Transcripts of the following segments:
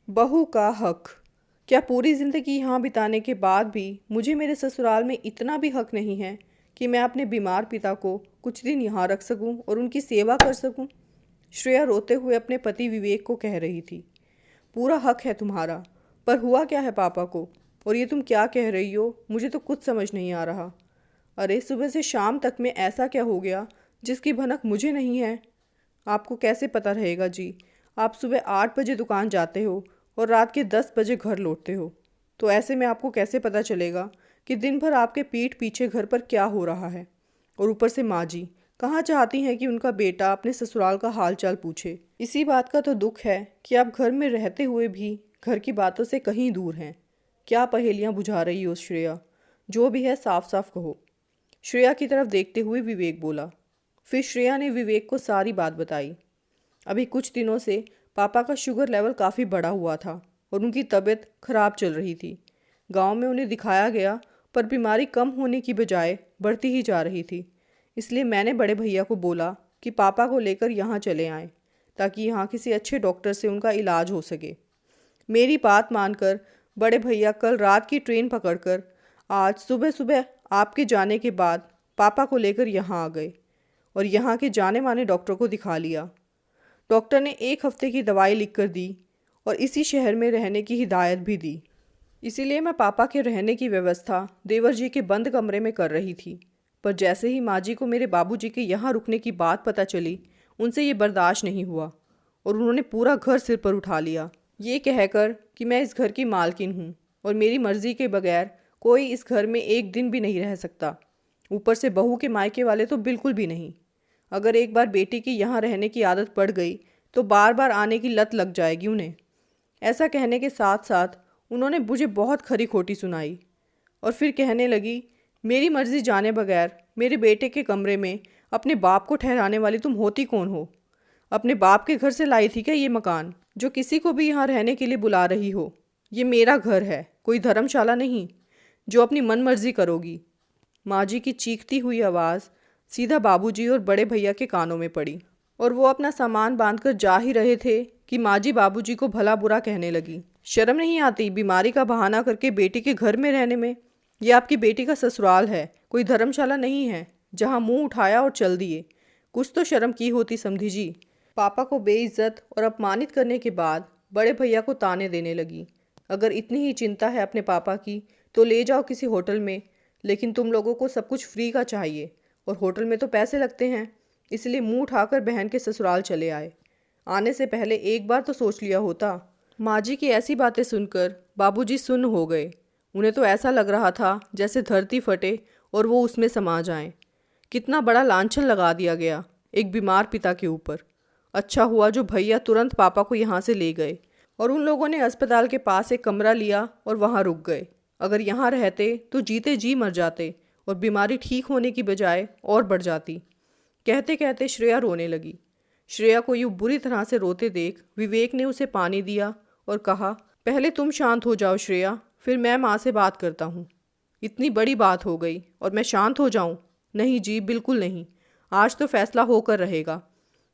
बहू का हक। क्या पूरी ज़िंदगी यहाँ बिताने के बाद भी मुझे मेरे ससुराल में इतना भी हक नहीं है कि मैं अपने बीमार पिता को कुछ दिन यहाँ रख सकूँ और उनकी सेवा कर सकूँ? श्रेया रोते हुए अपने पति विवेक को कह रही थी। पूरा हक है तुम्हारा, पर हुआ क्या है पापा को? और ये तुम क्या कह रही हो, मुझे तो कुछ समझ नहीं आ रहा। अरे सुबह से शाम तक में ऐसा क्या हो गया जिसकी भनक मुझे नहीं है? आपको कैसे पता रहेगा जी? आप सुबह 8 बजे दुकान जाते हो और रात के 10 बजे घर लौटते हो, तो ऐसे में आपको कैसे पता चलेगा कि दिन भर आपके पीठ पीछे घर पर क्या हो रहा है? और ऊपर से माँ जी कहाँ चाहती हैं कि उनका बेटा अपने ससुराल का हाल चाल पूछे। इसी बात का तो दुख है कि आप घर में रहते हुए भी घर की बातों से कहीं दूर हैं। क्या पहेलियाँ बुझा रही हो श्रेया? जो भी है साफ साफ कहो। श्रेया की तरफ देखते हुए विवेक बोला। फिर श्रेया ने विवेक को सारी बात बताई। अभी कुछ दिनों से पापा का शुगर लेवल काफ़ी बढ़ा हुआ था और उनकी तबीयत खराब चल रही थी। गांव में उन्हें दिखाया गया, पर बीमारी कम होने की बजाय बढ़ती ही जा रही थी। इसलिए मैंने बड़े भैया को बोला कि पापा को लेकर यहाँ चले आएं, ताकि यहाँ किसी अच्छे डॉक्टर से उनका इलाज हो सके। मेरी बात मानकर बड़े भैया कल रात की ट्रेन पकड़कर आज सुबह सुबह आपके जाने के बाद पापा को लेकर यहाँ आ गए और यहाँ के जाने माने डॉक्टर को दिखा लिया। डॉक्टर ने 1 हफ्ते की दवाई लिखकर दी और इसी शहर में रहने की हिदायत भी दी। इसीलिए मैं पापा के रहने की व्यवस्था देवर जी के बंद कमरे में कर रही थी। पर जैसे ही माँ जी को मेरे बाबूजी के यहाँ रुकने की बात पता चली, उनसे ये बर्दाश्त नहीं हुआ और उन्होंने पूरा घर सिर पर उठा लिया, ये कहकर कि मैं इस घर की मालकिन हूँ और मेरी मर्ज़ी के बगैर कोई इस घर में एक दिन भी नहीं रह सकता। ऊपर से बहू के मायके वाले तो बिल्कुल भी नहीं। अगर एक बार बेटी की यहाँ रहने की आदत पड़ गई तो बार बार आने की लत लग जाएगी उन्हें। ऐसा कहने के साथ साथ उन्होंने मुझे बहुत खरी खोटी सुनाई और फिर कहने लगी, मेरी मर्ज़ी जाने बगैर मेरे बेटे के कमरे में अपने बाप को ठहराने वाली तुम होती कौन हो? अपने बाप के घर से लाई थी क्या ये मकान, जो किसी को भी यहाँ रहने के लिए बुला रही हो? ये मेरा घर है, कोई धर्मशाला नहीं जो अपनी मन मर्जी करोगी। माँ जी की चीखती हुई आवाज़ सीधा बाबूजी और बड़े भैया के कानों में पड़ी और वो अपना सामान बांधकर जा ही रहे थे कि माँ जी बाबूजी को भला बुरा कहने लगी। शर्म नहीं आती बीमारी का बहाना करके बेटी के घर में रहने में? ये आपकी बेटी का ससुराल है, कोई धर्मशाला नहीं है जहाँ मुंह उठाया और चल दिए। कुछ तो शर्म की होती समधी जी। पापा को बेइज्जत और अपमानित करने के बाद बड़े भैया को ताने देने लगी। अगर इतनी ही चिंता है अपने पापा की तो ले जाओ किसी होटल में, लेकिन तुम लोगों को सब कुछ फ्री का चाहिए और होटल में तो पैसे लगते हैं। इसलिए मुंह उठाकर बहन के ससुराल चले आए। आने से पहले एक बार तो सोच लिया होता। माँ जी की ऐसी बातें सुनकर बाबूजी सुन्न हो गए। उन्हें तो ऐसा लग रहा था जैसे धरती फटे और वो उसमें समा जाएं। कितना बड़ा लांछन लगा दिया गया एक बीमार पिता के ऊपर। अच्छा हुआ जो भैया तुरंत पापा को यहाँ से ले गए और उन लोगों ने अस्पताल के पास एक कमरा लिया और वहाँ रुक गए। अगर यहाँ रहते तो जीते जी मर जाते और बीमारी ठीक होने की बजाय और बढ़ जाती। कहते कहते श्रेया रोने लगी। श्रेया को यूँ बुरी तरह से रोते देख विवेक ने उसे पानी दिया और कहा, पहले तुम शांत हो जाओ श्रेया, फिर मैं माँ से बात करता हूँ। इतनी बड़ी बात हो गई और मैं शांत हो जाऊँ? नहीं जी, बिल्कुल नहीं। आज तो फैसला होकर रहेगा।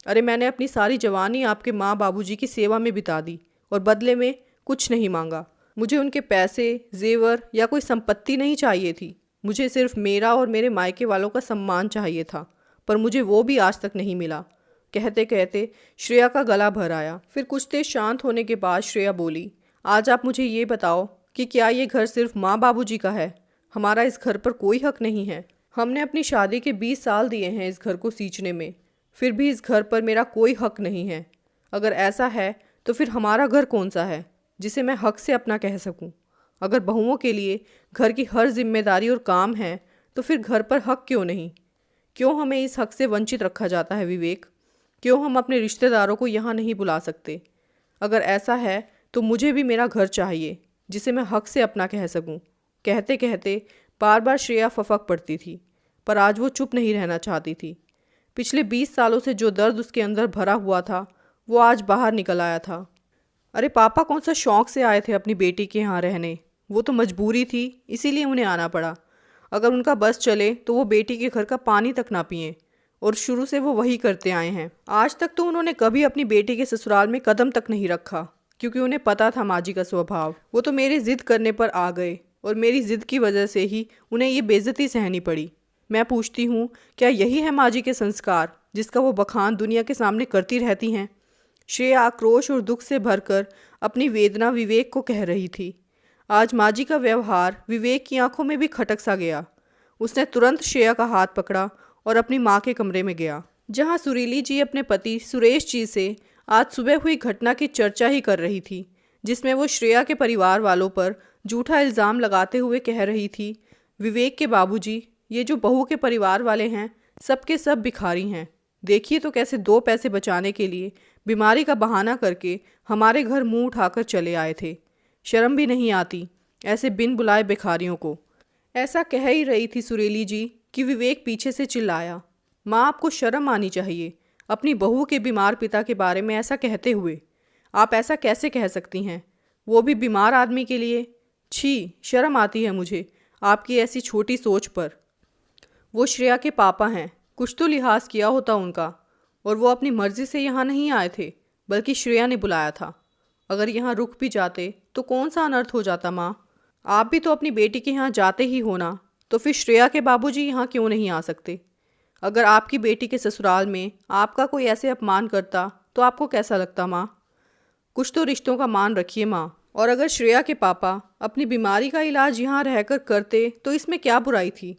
अरे मैंने अपनी सारी जवानी आपके माँ बाबूजी की सेवा में बिता दी और बदले में कुछ नहीं मांगा। मुझे उनके पैसे, जेवर या कोई संपत्ति नहीं चाहिए थी। मुझे सिर्फ मेरा और मेरे मायके वालों का सम्मान चाहिए था, पर मुझे वो भी आज तक नहीं मिला। कहते कहते श्रेया का गला भर आया। फिर कुछ देर शांत होने के बाद श्रेया बोली, आज आप मुझे ये बताओ कि क्या ये घर सिर्फ माँ बाबूजी का है? हमारा इस घर पर कोई हक नहीं है। हमने अपनी शादी के 20 साल दिए हैं इस घर को सींचने में, फिर भी इस घर पर मेरा कोई हक नहीं है। अगर ऐसा है तो फिर हमारा घर कौन सा है जिसे मैं हक से अपना कह सकूं? अगर बहुओं के लिए घर की हर जिम्मेदारी और काम है तो फिर घर पर हक क्यों नहीं? क्यों हमें इस हक से वंचित रखा जाता है विवेक? क्यों हम अपने रिश्तेदारों को यहाँ नहीं बुला सकते? अगर ऐसा है तो मुझे भी मेरा घर चाहिए जिसे मैं हक से अपना कह सकूं। कहते कहते बार बार श्रेया फफक पड़ती थी, पर आज वो चुप नहीं रहना चाहती थी। पिछले 20 सालों से जो दर्द उसके अंदर भरा हुआ था वो आज बाहर निकल आया था। अरे पापा कौन सा शौक से आए थे अपनी बेटी के यहाँ रहने? वो तो मजबूरी थी, इसीलिए उन्हें आना पड़ा। अगर उनका बस चले तो वो बेटी के घर का पानी तक ना पिए, और शुरू से वो वही करते आए हैं। आज तक तो उन्होंने कभी अपनी बेटी के ससुराल में कदम तक नहीं रखा। क्योंकि उन्हें पता था माँ जी का स्वभाव। वो तो मेरी ज़िद करने पर आ गए और मेरी ज़िद की वजह से ही उन्हें ये बेइज्जती सहनी पड़ी। मैं पूछती हूँ, क्या यही है माँ जी के संस्कार जिसका वो बखान दुनिया के सामने करती रहती हैं? श्रेया आक्रोश और दुख से भरकर अपनी वेदना विवेक को कह रही थी। आज माँ जी का व्यवहार विवेक की आंखों में भी खटक सा गया। उसने तुरंत श्रेया का हाथ पकड़ा और अपनी माँ के कमरे में गया, जहाँ सुरीली जी अपने पति सुरेश जी से आज सुबह हुई घटना की चर्चा ही कर रही थी, जिसमें वो श्रेया के परिवार वालों पर झूठा इल्ज़ाम लगाते हुए कह रही थी, विवेक के बाबूजी, ये जो बहू के परिवार वाले हैं सब के सब भिखारी हैं। देखिए तो कैसे 2 पैसे बचाने के लिए बीमारी का बहाना करके हमारे घर मुंह उठाकर चले आए थे। शर्म भी नहीं आती ऐसे बिन बुलाए भिखारियों को। ऐसा कह ही रही थी सुरीली जी कि विवेक पीछे से चिल्लाया, माँ आपको शर्म आनी चाहिए, अपनी बहू के बीमार पिता के बारे में ऐसा कहते हुए। आप ऐसा कैसे कह सकती हैं, वो भी बीमार आदमी के लिए? छी, शर्म आती है मुझे आपकी ऐसी छोटी सोच पर। वो श्रेया के पापा हैं, कुछ तो लिहाज किया होता उनका। और वो अपनी मर्जी से यहाँ नहीं आए थे, बल्कि श्रेया ने बुलाया था। अगर यहाँ रुक भी जाते तो कौन सा अनर्थ हो जाता माँ? आप भी तो अपनी बेटी के यहाँ जाते ही हो ना, तो फिर श्रेया के बाबूजी यहाँ क्यों नहीं आ सकते? अगर आपकी बेटी के ससुराल में आपका कोई ऐसे अपमान करता तो आपको कैसा लगता माँ? कुछ तो रिश्तों का मान रखिए माँ। और अगर श्रेया के पापा अपनी बीमारी का इलाज यहाँ रहकर करते तो इसमें क्या बुराई थी?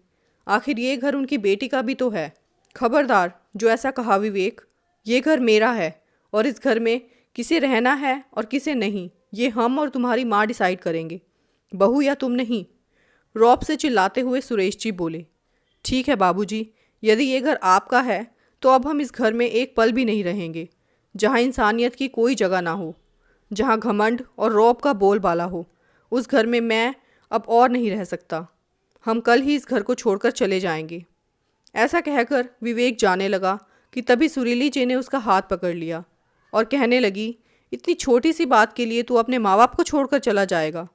आखिर ये घर उनकी बेटी का भी तो है। खबरदार जो ऐसा कहा विवेक, ये घर मेरा है और इस घर में किसे रहना है और किसे नहीं, ये हम और तुम्हारी माँ डिसाइड करेंगे, बहू या तुम नहीं। रौब से चिल्लाते हुए सुरेश जी बोले, ठीक है बाबूजी, यदि ये घर आपका है तो अब हम इस घर में एक पल भी नहीं रहेंगे, जहाँ इंसानियत की कोई जगह ना हो, जहाँ घमंड और रौब का बोलबाला हो। उस घर में मैं अब और नहीं रह सकता। हम कल ही इस घर को छोड़कर चले जाएंगे। ऐसा कहकर विवेक जाने लगा कि तभी सुरीली जी ने उसका हाथ पकड़ लिया और कहने लगी, इतनी छोटी सी बात के लिए तू अपने माँ बाप को छोड़कर चला जाएगा?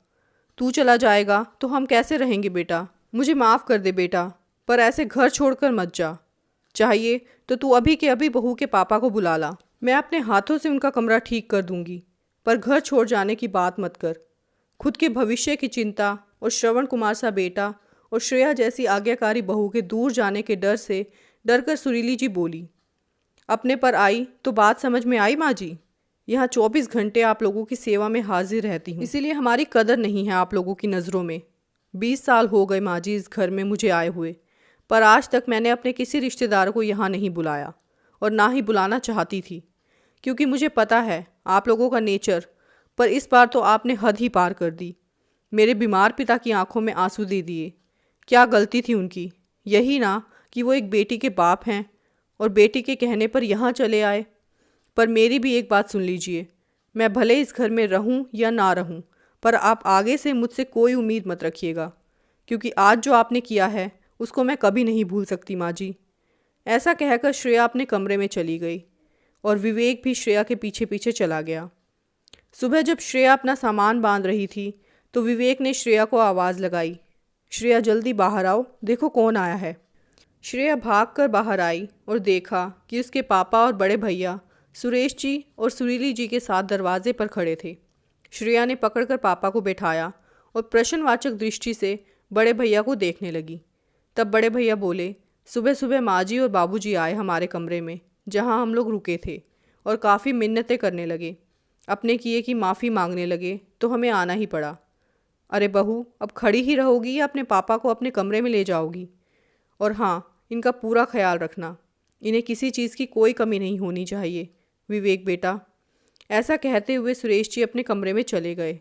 तू चला जाएगा तो हम कैसे रहेंगे बेटा? मुझे माफ़ कर दे बेटा, पर ऐसे घर छोड़कर मत जा। चाहिए तो तू अभी के अभी बहू के पापा को बुला ला, मैं अपने हाथों से उनका कमरा ठीक कर दूंगी, पर घर छोड़ जाने की बात मत कर। खुद के भविष्य की चिंता और श्रवण कुमार सा बेटा और श्रेया जैसी आज्ञाकारी बहू के दूर जाने के डर से डरकर सुरीली जी बोली, अपने पर आई तो बात समझ में आई माँ जी। यहाँ 24 घंटे आप लोगों की सेवा में हाजिर रहती हूँ, इसीलिए हमारी कदर नहीं है आप लोगों की नज़रों में। 20 साल हो गए माँ जी इस घर में मुझे आए हुए, पर आज तक मैंने अपने किसी रिश्तेदार को यहाँ नहीं बुलाया और ना ही बुलाना चाहती थी, क्योंकि मुझे पता है आप लोगों का नेचर। पर इस बार तो आपने हद ही पार कर दी। मेरे बीमार पिता की आंखों में आंसू दे दिए। क्या गलती थी उनकी? यही ना कि वो एक बेटी के बाप हैं और बेटी के कहने पर यहाँ चले आए। पर मेरी भी एक बात सुन लीजिए, मैं भले इस घर में रहूं या ना रहूं, पर आप आगे से मुझसे कोई उम्मीद मत रखिएगा, क्योंकि आज जो आपने किया है उसको मैं कभी नहीं भूल सकती माँ जी। ऐसा कहकर श्रेया अपने कमरे में चली गई और विवेक भी श्रेया के पीछे पीछे चला गया। सुबह जब श्रेया अपना सामान बांध रही थी तो विवेक ने श्रेया को आवाज़ लगाई, श्रेया जल्दी बाहर आओ, देखो कौन आया है। श्रेया भागकर बाहर आई और देखा कि उसके पापा और बड़े भैया सुरेश जी और सुरीली जी के साथ दरवाजे पर खड़े थे। श्रेया ने पकड़कर पापा को बैठाया और प्रश्नवाचक दृष्टि से बड़े भैया को देखने लगी। तब बड़े भैया बोले, सुबह सुबह माँ जी और बाबू जी आए हमारे कमरे में जहाँ हम लोग रुके थे और काफ़ी मिन्नतें करने लगे, अपने किए की माफ़ी मांगने लगे, तो हमें आना ही पड़ा। अरे बहू, अब खड़ी ही रहोगी या अपने पापा को अपने कमरे में ले जाओगी? और हाँ, इनका पूरा ख्याल रखना, इन्हें किसी चीज़ की कोई कमी नहीं होनी चाहिए विवेक बेटा। ऐसा कहते हुए सुरेश जी अपने कमरे में चले गए।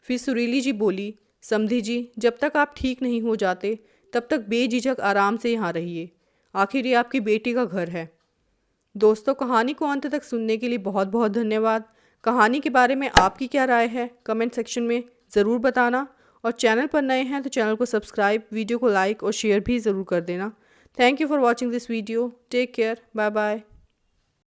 फिर सुरीली जी बोली, समधी जी, जब तक आप ठीक नहीं हो जाते तब तक बेझिझक आराम से यहाँ रहिए, आखिर ये आपकी बेटी का घर है। दोस्तों, कहानी को अंत तक सुनने के लिए बहुत बहुत धन्यवाद। कहानी के बारे में आपकी क्या राय है कमेंट सेक्शन में ज़रूर बताना, और चैनल पर नए हैं तो चैनल को सब्सक्राइब, वीडियो को लाइक और शेयर भी ज़रूर कर देना। Thank you for watching this video. Take care, bye bye.